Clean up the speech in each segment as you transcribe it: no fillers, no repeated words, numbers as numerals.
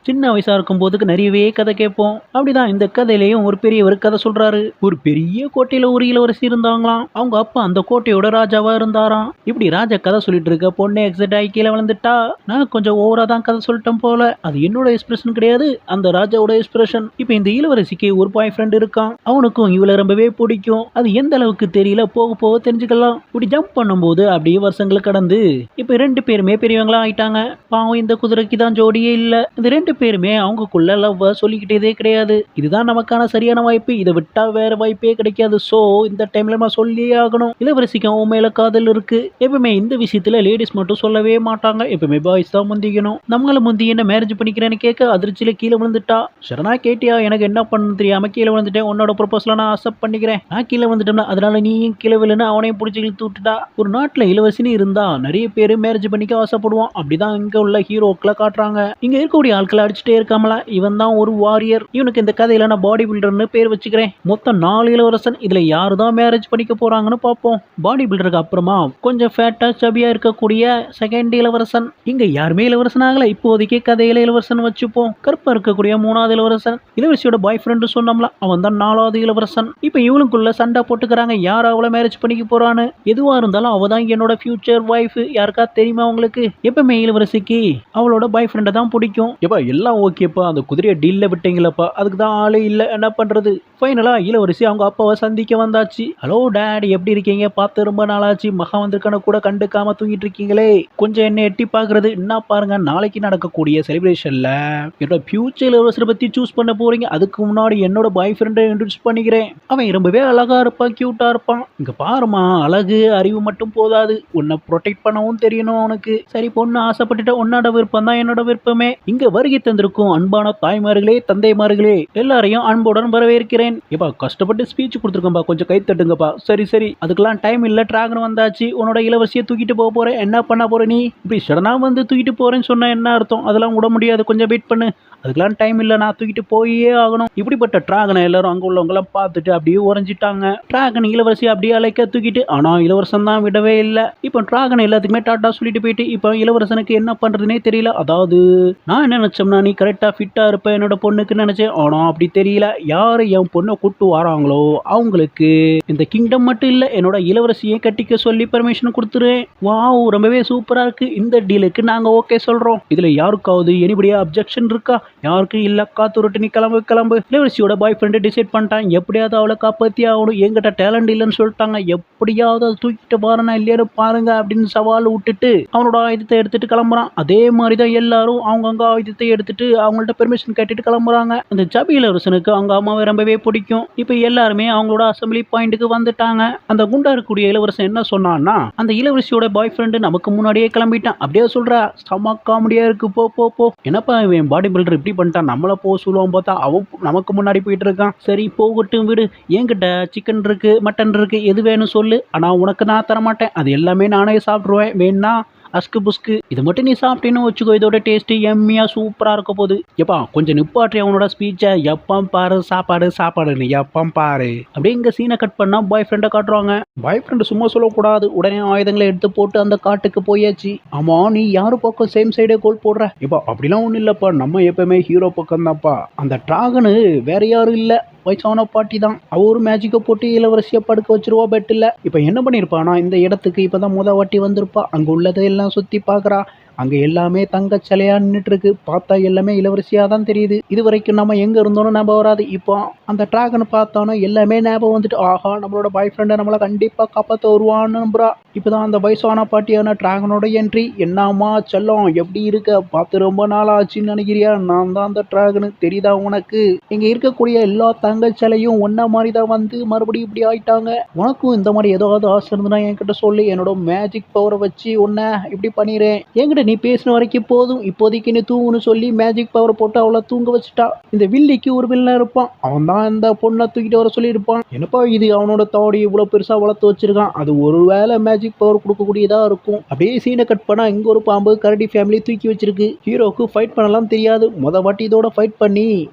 சின்ன வயசா இருக்கும் போதுக்கு நிறையவே கதை கேட்போம். அப்படிதான் இந்த கதையிலயும் ஒரு பெரியவர் கதை சொல்றாரு. ஒரு பெரிய கோட்டையில ஒரு இளவரசி இருந்தாங்களாம். அவங்க அப்பா அந்த கோட்டையோட ராஜாவா இருந்தாராம். இப்படி ராஜா கதை சொல்லிட்டு இருக்க பொண்ணு எக்ஸைட் ஆகி கீழே விழுந்துட்டா. நான் கொஞ்சம் ஓவரா தான் கதை சொல்லிட்டேன் போல. அது என்னோட எக்ஸ்பிரஷன் கிடையாது, அந்த ராஜாவோட எக்ஸ்பிரஷன். இப்ப இந்த இளவரசிக்கு ஒரு பாய் ஃப்ரெண்ட் இருக்கான். அவனுக்கும் இவளை ரொம்பவே பிடிக்கும். அது எந்த அளவுக்கு தெரியல, போக போக தெரிஞ்சுக்கலாம். இப்படி ஜம்ப் பண்ணும்போது அப்படியே வருஷங்கள் கடந்து இப்ப 2 பேருமே பெரியவங்களா ஆயிட்டாங்க. பாவம் இந்த குதிரைக்கு தான் ஜோடியே இல்ல. இந்த 2 பேருமே அவங்களுக்குள்ள லவ் சொல்லிக்கிட்டதே கிடையாது. இதுதான் நமக்கான சரியான வாய்ப்பு, இதை விட்டா வேற வாய்ப்பே கிடைக்காது. சோ இந்த டைம்ல நம்ம சொல்லியே ஆகணும். இளவரசிக்கு அவன் மேல காதல் இருக்கு. எப்பவுமே இந்த விஷயத்துல லேடிஸ் மட்டும் சொல்லவே மாட்டாங்க, எப்பவுமே பாய்ஸ் தான் முந்திக்கணும். நம்மள முந்தி என்ன மேரேஜ் பண்ணிக்கிறேன்னு கேட்க அதிர்ச்சியில கீழே விழுந்துட்டா. சரணா கேட்டியா, எனக்கு என்ன பண்ணு தெரியாம கீழே விழுந்துட்டேன், உன்னோட ப்ரொபோசல நான் அக்செப்ட் பண்ணிக்கிறேன். நான் கீழே வந்துட்டேன், அதனால நீயும் கீழே விழுன்னு அவனையும் பிடிச்சி இழுத்து விட்டுட்டா. ஒரு நாட்டுல இளவரசின்னு இருந்தா நிறைய பேர் மேரேஜ் பண்ணிக்க ஆசைப்படுவான். அப்படிதான் இங்க உள்ள ஹீரோக்களை காட்டுறாங்க. இங்க இருக்கக்கூடிய ஆட்களை அடிச்சுட்டே இருக்காமல, இவன் தான் ஒரு வாரியர். இவனுக்கு இந்த கதையில நான் பாடி பில்டர்னு பேர் வச்சுக்கிறேன். மொத்தம் 4 இளவரசன். இதுல யாரு தான் மேரேஜ் பண்ணிக்க போறாங்கன்னு பார்ப்போம். பாடி பில்டருக்கு அப்புறமா கொஞ்சம் ஃபேட்டா சபியா இருக்கக்கூடிய செகண்ட் இளவரசன். இங்க யாருமே இளவரசன் ஆகல. இப்போதைக்கு கதையில இளவரசன் வச்சுப்போம். கருப்பா இருக்கக்கூடிய 3வது இளவரசன். இளவரசியோட பாய் ஃப்ரெண்டு சொன்னோம்ல, அவன் தான் 4வது இளவரசன். இப்ப இவளுக்குள்ள சண்டை போட்டுக்கிறாங்க, யார் அவளை மேரேஜ் பண்ணிக்க போறான்னு. எதுவா இருந்தாலும் அவ தான் என்னோட ஃபியூச்சர் வைஃப். யாருக்கா தெரியுமா உங்களுக்கு? எப்பவுமே இளவரசிக்கு அவளோட பாய் ஃப்ரெண்டை தான் பிடிக்கும். எப்பா எல்லாம் ஓகேப்பா, அந்த குதிரையை டீல்ல விட்டீங்களப்பா, அதுக்கு தான் ஆளே இல்ல, என்ன பண்றது? ஃபைனலா இளவரசி அவங்க அப்பாவை சந்திக்க வந்தாச்சு. ஹலோ டாடி, எப்படி இருக்கீங்க? பார்த்து ரொம்ப நாளாச்சு. மகா வந்திருக்கான கூட கண்டுக்காம தூங்கிட்டு இருக்கீங்களே, கொஞ்சம் என்ன எட்டி பாக்குறது. என்ன பாருங்க, நாளைக்கு நடக்கக்கூடிய செலிப்ரேஷன்ல என்னோட ஃபியூச்சர் இளவரசரை பத்தி சூஸ் பண்ண போறீங்க. அதுக்கு முன்னாடி என்னோட பாய் ஃப்ரெண்டை இன்ட்ரோடியூஸ் பண்ணிக்கிறேன். அவன் ரொம்பவே அழகா இருப்பான், கியூட்டா இருப்பான். இங்க பாருமா, அழகு அறிவு மட்டும் போதாது, உன்னை ப்ரொடெக்ட் பண்ணவும் தெரியணும் அவனுக்கு. சரி பொண்ணு ஆசைப்பட்டுட்ட, உன்னோட விருப்பம் தான் என்னோட விருப்பமே. இங்க வருகை தந்திருக்கும் அன்பான தாய்மார்களே, தந்தைமார்களே, எல்லாரையும் அன்புடன் வரவேற்கிறேன். ஏப்பா கஷ்டப்பட்டு ஸ்பீச் கொடுத்துருக்கேன்பா, கொஞ்சம் கை தட்டுங்கப்பா. சரி சரி, அதுக்கெல்லாம் டைம் இல்ல. டிராகன் வந்தாச்சு, உன்னோட இளவரசியை தூக்கிட்டு போக போறேன். என்ன பண்ண போற நீ? இப்படி சடனா வந்து தூக்கிட்டு போறேன்னு சொன்னா என்ன அர்த்தம்? அதெல்லாம் விட முடியாது, கொஞ்சம் வெயிட் பண்ணு. அதுக்கெல்லாம் டைம் இல்லை, நான் தூக்கிட்டு போயே ஆகணும். இப்படிப்பட்ட டிராகனை எல்லாரும் அங்க உள்ளவங்களாம் பார்த்துட்டு அப்படியே உறைஞ்சிட்டாங்க. டிராகன் இளவரசி அப்படியே அழைக்க தூக்கிட்டு, ஆனா இளவரசன் தான் விடவே இல்லை. இப்போ டிராகன் எல்லாத்துக்குமே டாட்டா சொல்லிட்டு போயிட்டு இப்போ இளவரசனுக்கு என்ன பண்றதுனே தெரியல. அதாவது நான் என்ன நினைச்சோம்னா, நீ கரெக்டா ஃபிட்டா இருப்ப என்னோட பொண்ணுக்கு நினைச்சேன். ஆனா அப்படி தெரியல. யாரு என் பொண்ணை கூட்டு வராங்களோ அவங்களுக்கு இந்த கிங்டம் மட்டும் இல்ல, என்னோட இளவரசியை கட்டிக்க சொல்லி பெர்மிஷன் கொடுத்துருவேன். வாவ், ரொம்பவே சூப்பரா இருக்கு. இந்த டீலுக்கு நாங்க ஓகே சொல்றோம். இதுல யாருக்காவது எனிபடியா அப்ஜெக்ஷன் இருக்கா? யாருக்கு இல்ல. காத்துருட்டு நீ கிளம்பு கிளம்பு. இளவரசியோட பாய் ஃப்ரெண்டு டிசைட் பண்ணிட்டான், எப்படியாவது அவளை காப்பாத்தி ஆகணும். என்கிட்ட டேலண்ட் இல்லைன்னு சொல்லிட்டாங்க, எப்படியாவது அதை தூக்கிட்டு பாருனா இல்லையாரு பாருங்க அப்படின்னு சவால் விட்டுட்டு அவனோட ஆயுதத்தை எடுத்துட்டு கிளம்புறான். அதே மாதிரிதான் எல்லாரும் அவங்கவுங்க ஆயுதத்தை எடுத்துட்டு அவங்கள்ட்ட பெர்மிஷன் கேட்டுட்டு கிளம்புறாங்க. அந்த சபி இளவரசனுக்கு அவங்க அம்மாவை ரொம்பவே பிடிக்கும். இப்ப எல்லாருமே அவங்களோட அசம்பிளி பாயிண்ட்டுக்கு வந்துட்டாங்க. அந்த குண்டா இருக்கக்கூடிய இளவரசன் என்ன சொன்னான்னா, அந்த இளவரசியோட பாய் ஃப்ரெண்டு நமக்கு முன்னாடியே கிளம்பிட்டான். அப்படியே சொல்றா, செம காமெடியா இருக்கு. போ போ போ. என்னப்பா இவன் பாடி பில்டர் இப்படி பண்ணிட்டான், நம்மள போக சொல்லுவான் பார்த்தா அவன் நமக்கு முன்னாடி போயிட்டு இருக்கான். சரி போகட்டும் விடு, என்கிட்ட சிக்கன் இருக்கு, மட்டன் இருக்கு, எது வேணும் சொல்லு. ஆனா உனக்கு நான் தர மாட்டேன், அது எல்லாமே நானே சாப்பிடுவேன். வேணா அஸ்கு புஸ்கு, இது மட்டும் நீ சாப்பிட்டேன்னு வச்சுக்கோ, இதோட டேஸ்ட் எம்மியா சூப்பரா இருக்க போகுது. எப்பா கொஞ்சம் நிப்பாட்டி அவனோட ஸ்பீச்சை. எப்பம் பாரு சாப்பாடு சாப்பாடுன்னு, எப்பம் பாரு. அப்படியே இங்க சீனை கட் பண்ணா பாய் ஃப்ரெண்டை காட்டுறாங்க. பாய் ஃப்ரெண்டு சும்மா சொல்லக்கூடாது, உடனே ஆயுதங்களை எடுத்து போட்டு அந்த காட்டுக்கு போயாச்சு. ஆமா, நீ யாரு பக்கம் சேம் சைடே கோல் போடுற? எப்பா அப்படிலாம் ஒன்றும் இல்லப்பா, நம்ம எப்பவுமே ஹீரோ பக்கம் தான்ப்பா. அந்த டிராகனு வேற யாரும் இல்ல, வயசான பாட்டி தான். அவரு மேஜிக்கை போட்டு இளவரசியை படுக்க வச்சிருவா பெட்டில். இப்போ என்ன பண்ணியிருப்பானா, இந்த இடத்துக்கு இப்போதான் வாட்டி வந்திருப்பா. அங்கே உள்ளதை எல்லாம் சுற்றி பார்க்குறா. அங்கே எல்லாமே தங்க சிலையா நின்றுட்டு இருக்கு. பார்த்தா எல்லாமே இளவரசியாக தான் தெரியுது. இது வரைக்கும் நம்ம எங்கே இருந்தோன்னு ஞாபகம் வராது. இப்போ அந்த டிராகனை பார்த்தானோ எல்லாமே ஞாபகம் வந்துட்டு, ஆஹா நம்மளோட பாய் ஃப்ரெண்டை நம்மளை கண்டிப்பாக காப்பாற்ற வருவான்னு நம்புறா. இப்போதான் அந்த வயசான பாட்டியான டிராகனோட என்ட்ரி. என்னம்மா செல்லம், எப்படி இருக்க? பார்த்து ரொம்ப நாள் ஆச்சுன்னு நினைக்கிறியா? நான் தான் அந்த டிராகனு, தெரியுதா உனக்கு? இங்கே இருக்கக்கூடிய எல்லா தங்க சிலையும் ஒன்ன மாதிரி தான் வந்து மறுபடியும் இப்படி ஆயிட்டாங்க. உனக்கும் இந்த மாதிரி ஏதாவது ஆசை இருந்ததுன்னா என்கிட்ட சொல்லி, என்னோட மேஜிக் பவரை வச்சு உன்னை இப்படி பண்ணிடுறேன். என்கிட்ட நீ பேசின வரைக்கும் போதும், இப்போதைக்கு நீ தூங்குன்னு சொல்லி மேஜிக் பவர் போட்டு அவளை தூங்க வச்சுட்டா. இந்த வில்லிக்கு ஒரு வில்லன் இருப்பான், அவன் தான் இந்த பொண்ணை தூக்கிட்டு வர சொல்லி இருப்பான். என்னப்பா இது, அவனோட தாடி இவ்வளவு பெருசா வளர்த்து வச்சிருக்கான், அது ஒருவேளை மேஜிக் பவர் கொடுக்கக்கூடியதா இருக்கும். அப்படியே சீனை கட் பண்ணா இங்க ஒரு பாம்பு கரடி ஃபேமிலி தூக்கி வச்சிருக்கு. ஹீரோக்கு ஃபைட் பண்ணலாம் தெரியாது, வாட்டி இதோட ஃபைட் பண்ணி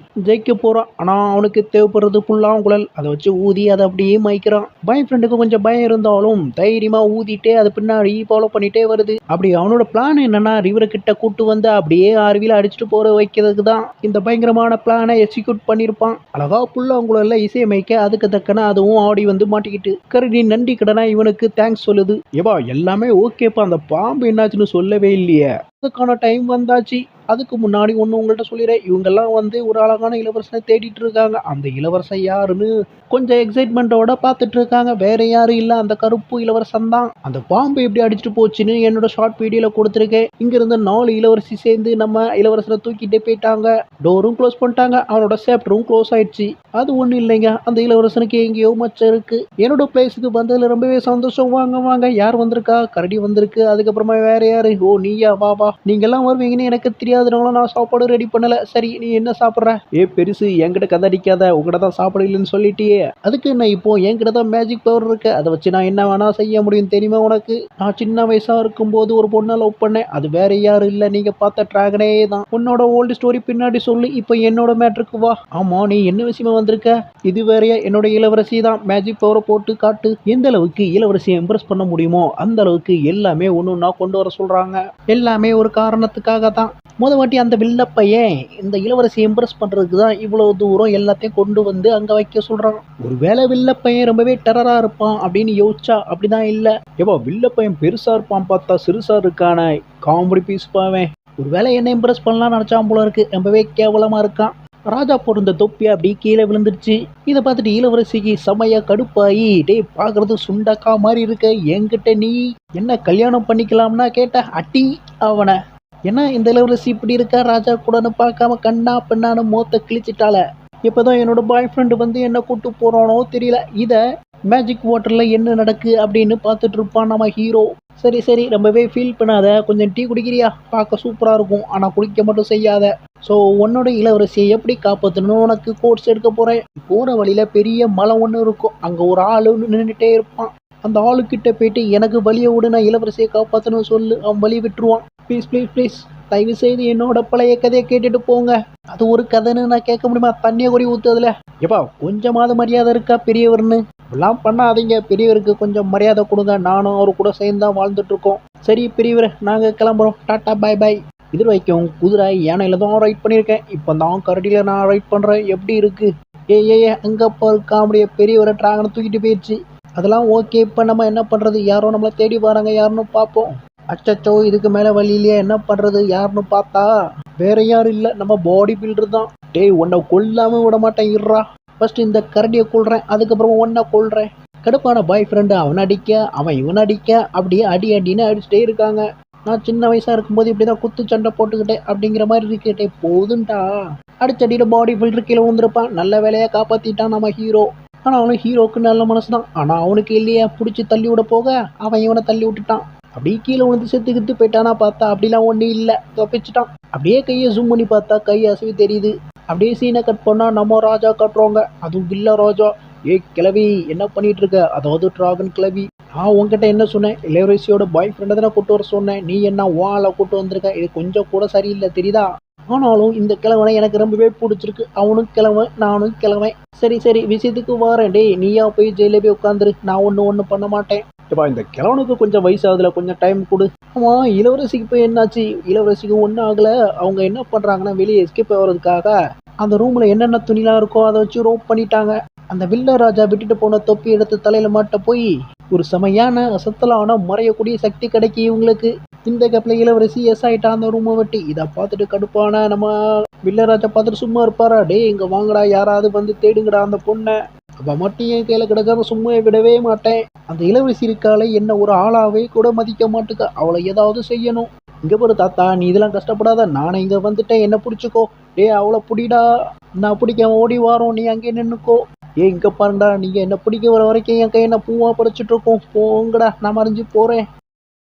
ஜெயிக்க போறான். ஆனா அவனுக்கு தேவைப்படுறது புல்லாம் குழல், அதை வச்சு ஊதி அதை அப்படியே மயக்கிறான். பாய் ஃப்ரெண்டுக்கு கொஞ்சம் பயம் இருந்தாலும் தைரியமா ஊதிட்டே அது பின்னாடி ஃபாலோ பண்ணிட்டே வருது. அப்படி அவனோட பிளான் என்னன்னா, யாருன்னா ரிவரை கிட்ட கூட்டு வந்து அப்படியே அருவியில அடிச்சுட்டு போற வைக்கிறதுக்கு தான் இந்த பயங்கரமான பிளானை எக்ஸிக்யூட் பண்ணியிருப்பான். அழகா புல்லாங்குழல்ல இசையமைக்க அதுக்கு தக்கன அதுவும் ஆடி வந்து மாட்டிக்கிட்டு கரடி நன்றி கடனா இவனுக்கு தேங்க்ஸ் சொல்லுது. ஏபா எல்லாமே ஓகேப்பா, அந்த பாம்பு என்னாச்சுன்னு சொல்லவே இல்லையே, அதுக்கான டைம் வந்தாச்சு. அதுக்கு முன்னாடி ஒன்று உங்கள்கிட்ட சொல்லிடுறேன். இவங்கெல்லாம் வந்து ஒரு அழகான இளவரசனை தேடிட்டு இருக்காங்க. அந்த இளவரசன் யாருன்னு கொஞ்சம் எக்ஸைட்மெண்ட்டோட பார்த்துட்டு இருக்காங்க. வேற யாரும் இல்லை, அந்த கருப்பு இளவரசன் தான். அந்த பாம்பு எப்படி அடிச்சுட்டு போச்சுன்னு என்னோட ஷார்ட் வீடியோல கொடுத்துருக்கேன். இங்க இருந்து 4 இளவரசி சேர்ந்து நம்ம இளவரசனை தூக்கிட்டே போயிட்டாங்க. டோரும் க்ளோஸ் பண்ணிட்டாங்க. அவனோட சேப்டரும் க்ளோஸ் ஆயிடுச்சு. அது ஒன்றும் இல்லைங்க, அந்த இளவரசனுக்கு எங்கேயோ மச்சம் இருக்கு. என்னோட பிளேஸுக்கு வந்ததுல ரொம்பவே சந்தோஷம். வாங்க வாங்க, யார் வந்திருக்கா? கரடி வந்திருக்கு. அதுக்கப்புறமா வேற யாரு? ஓ நீயா, வா வா. நீங்க எல்லாம் வருவீங்கன்னு எனக்கு தெரியாதுனால நான் சாப்பாடு ரெடி பண்ணல. சரி நீ என்ன சாப்பிட்ற? ஏ பெருசு, என்கிட்ட கதை அடிக்காத. உங்ககிட்ட தான் சாப்பாடு இல்லைன்னு சொல்லிட்டியே. அதுக்கு என்ன, இப்போ என்கிட்ட தான் மேஜிக் பவர் இருக்கு. அதை வச்சு நான் என்ன வேணா செய்ய முடியும் தெரியுமா உனக்கு? நான் சின்ன வயசா இருக்கும்போது ஒரு பொண்ணை லவ் பண்ணேன். அது வேற யாரும் இல்ல, நீங்க பார்த்த டிராகனே தான். உன்னோட ஓல்டு ஸ்டோரி பின்னாடி சொல்லு, இப்போ என்னோட மேட்ருக்கு வா. ஆமா, நீ என்ன விஷயமா வந்திருக்க? இது வேறையா? என்னோட இளவரசி தான். மேஜிக் பவரை போட்டு காட்டு. எந்த அளவுக்கு இளவரசியை இம்ப்ரெஸ் பண்ண முடியுமோ அந்த அளவுக்கு எல்லாமே ஒன்னொன்னா கொண்டு வர சொல்றாங்க. எல்லாமே ஒரு காரணத்துக்காக தான். முத வாட்டி அந்த வில்லப்பையன் இந்த இளவரசியை இம்ப்ரெஸ் பண்றதுக்கு தான் இவ்வளவு தூரம் எல்லாத்தையும் கொண்டு வந்து அங்க வைக்க சொல்றான். ஒருவேளை வில்லப்பையன் ரொம்பவே டெரரா இருப்பான் அப்படின்னு யோசிச்சா அப்படிதான் இல்ல. ஏவா வில்லப்பையன் பெருசா இருப்பான், பார்த்தா சிறுசா இருக்கான. காமெடி பீஸ் பாவேன். ஒருவேளை என்ன இம்ப்ரெஸ் பண்ணலாம்னு நினைச்சான் போல இருக்கு. ரொம்பவே கேவலமா இருக்கான். ராஜா போட்டிருந்த தொப்பி அப்படி கீழே விழுந்துருச்சு. இதை பார்த்துட்டு இளவரசிக்கு செமையா கடுப்பாயி, டே பாக்குறது சுண்டக்கா மாதிரி இருக்க, என்கிட்ட நீ என்ன கல்யாணம் பண்ணிக்கலாம்னா கேட்ட அட்டி அவனை. ஏன்னா இந்த இளவரசி இப்படி இருக்கா, ராஜா கூடன்னு பார்க்காம கண்ணா பெண்ணான்னு மோத்த கிழிச்சிட்டால. இப்பதான் என்னோட பாய் ஃப்ரெண்டு வந்து என்ன கூட்டு போறானோ தெரியல. இத மேஜிக் வாட்டர்ல என்ன நடக்கு அப்படின்னு பார்த்துட்டு இருப்பான் நம்ம ஹீரோ. சரி சரி, ரொம்பவே ஃபீல் பண்ணாத. கொஞ்சம் டீ குடிக்கிறியா? பார்க்க சூப்பரா இருக்கும், ஆனா குடிக்க மட்டும் செய்யாத. ஸோ உன்னோட இளவரசியை எப்படி காப்பாற்றணும்னு உனக்கு கோர்ஸ் எடுக்க போறேன். போற வழியில பெரிய மலை ஒன்று இருக்கும். அங்க ஒரு ஆளு நின்றுட்டே இருப்பான். அந்த ஆளுக்கிட்ட போயிட்டு எனக்கு வழியை விடு, நான் இளவரசியை காப்பாற்றணும் சொல்லு. அவன் வழி விட்டுருவான். ப்ளீஸ் ப்ளீஸ் ப்ளீஸ், தயவு செய்து என்னோட பழைய கதையை கேட்டுட்டு போங்க. அது ஒரு கதைன்னு நான் கேட்க முடியுமா? தண்ணியை கொடி ஊத்துறதுல எப்பா கொஞ்சமாவது மரியாதை இருக்கா பெரியவர்னு? எல்லாம் பண்ணாதீங்க, பெரியவருக்கு கொஞ்சம் மரியாதை கொடுங்க. நானும் அவரு கூட சேர்ந்து தான் வாழ்ந்துட்டு இருக்கோம். சரி பெரியவர், நாங்க கிளம்புறோம். Tata bye bye. இது வரைக்கும் குதிரை யானையில தான் ரைட் பண்ணியிருக்கேன். இப்போ தான் கரடியில நான் ரைட் பண்றேன். எப்படி இருக்கு? ஏ அங்க காமெடிய பெரியவரை டிராகனை தூக்கிட்டு போயிடுச்சு. அதெல்லாம் ஓகே. இப்போ நம்ம என்ன பண்றது? யாரோ நம்மளை தேடி வராங்க, யாருன்னு பார்ப்போம். அச்சச்சோ, இதுக்கு மேல வழி இல்லையா? என்ன பண்றது? யாருன்னு பார்த்தா வேற யாரும் இல்ல, நம்ம பாடி பில்டர் தான். டேய் உன்னை கொல்லாம விட மாட்டேன், இருறா. ஃபர்ஸ்ட் இந்த கரடியை கொள்றேன், அதுக்கப்புறம் ஒன்ன கொள்றேன். கடுப்பான பாய் ஃப்ரெண்டு அவன் அடிக்க, அவன் இவன் அடிக்க, அப்படியே அடி அடின்னு அடிச்சுட்டே இருக்காங்க. நான் சின்ன வயசா இருக்கும்போது இப்படிதான் குத்து சண்டை போட்டுக்கிட்டேன் அப்படிங்கிற மாதிரி இருக்கட்டே. போதுண்டா. அடிச்சடியில பாடி பில்டர் கீழே வந்துருப்பான். நல்ல வேலையா காப்பாத்திட்டான் நம்ம ஹீரோ. ஆனா அவனும் ஹீரோக்கு நல்ல மனசுதான். ஆனா அவனுக்கு இல்லையா, பிடிச்சி தள்ளி விட போக அவன் இவனை தள்ளி விட்டுட்டான். அப்படியே கீழே வந்து செத்துக்கிட்டு போயிட்டானா பார்த்தா அப்படிலாம் ஒன்றும் இல்லை, தப்பிச்சிட்டான். அப்படியே கையை ஜூம் பண்ணி பார்த்தா கை அசைவு தெரியுது. அப்படியே சீனை கட் பண்ணா நம்ம ராஜா காட்டுறோங்க. அதுவும் வில்ல ராஜா. கிளவி என்ன பண்ணிட்டு இருக்க? அதாவது டிராகன் கிளவி. நான் உங்ககிட்ட என்ன சொன்னேன்? இளவரசியோட பாய் ஃப்ரெண்டை தானே கூட்டு வர சொன்னேன். நீ என்ன வாழை கூட்டு வந்திருக்க? இது கொஞ்சம் கூட சரியில்லை தெரியுதா? ஆனாலும் இந்த கிழவனை எனக்கு ரொம்பவே பிடிச்சிருக்கு. அவனும் கிழவன், நானும் கிழவன். சரி சரி, விஷயத்துக்கு வரேன். டே நீயா போய் ஜெயில போய் உட்காந்துரு. நான் ஒன்றும் பண்ண மாட்டேன். இந்த கிழவனுக்கு கொஞ்சம் வயசாகுதுல, கொஞ்சம் டைம் கொடு. ஆமா, இளவரசிக்கு போய் என்னாச்சு? இளவரசிக்கு ஒன்றும் ஆகல. அவங்க என்ன பண்றாங்கன்னா வெளியே எஸ்கேப் ஆகிறதுக்காக அந்த ரூம்ல என்னென்ன துணிலாம் இருக்கோ அதை வச்சு ரோப் பண்ணிட்டாங்க. அந்த வில்ல ராஜா விட்டுட்டு போன தொப்பி எடுத்து தலையில மாட்ட போய் ஒரு செமையான அசத்தலான மறையக்கூடிய சக்தி கிடைக்கி இவங்களுக்கு. இந்த கேப்ல இளவரசி எஸ் ஆயிட்டா அந்த ரூமை வெட்டி. இதை பார்த்துட்டு கடுப்பான நம்ம வில்லராஜா பார்த்துட்டு சும்மா இருப்பாரா? டே இங்க வாங்கடா, யாராவது வந்து தேடுங்கடா அந்த பொண்ணை. அவ மட்டும் என் கையில கிடைச்சாலும் சும்மா விடவே மாட்டேன். அந்த இளவரசி இருக்கால, என்ன ஒரு ஆளாவே கூட மதிக்க மாட்டுக்க. அவளை ஏதாவது செய்யணும். இங்க போற தாத்தா, நீ இதெல்லாம் கஷ்டப்படாத. நானே இங்க வந்துட்டேன், என்ன பிடிச்சிக்கோ. டே அவளை பிடிடா. நான் பிடிக்க ஓடி வாரோம், நீ அங்கே நின்னுக்கோ. இங்க பாருங்கடா, நீங்க என்ன பிடிக்க வர வரைக்கும் என் கையை நான் பூவா பறிச்சுட்டு இருக்கோம். போங்கடா, நான் மறைஞ்சு போறேன்.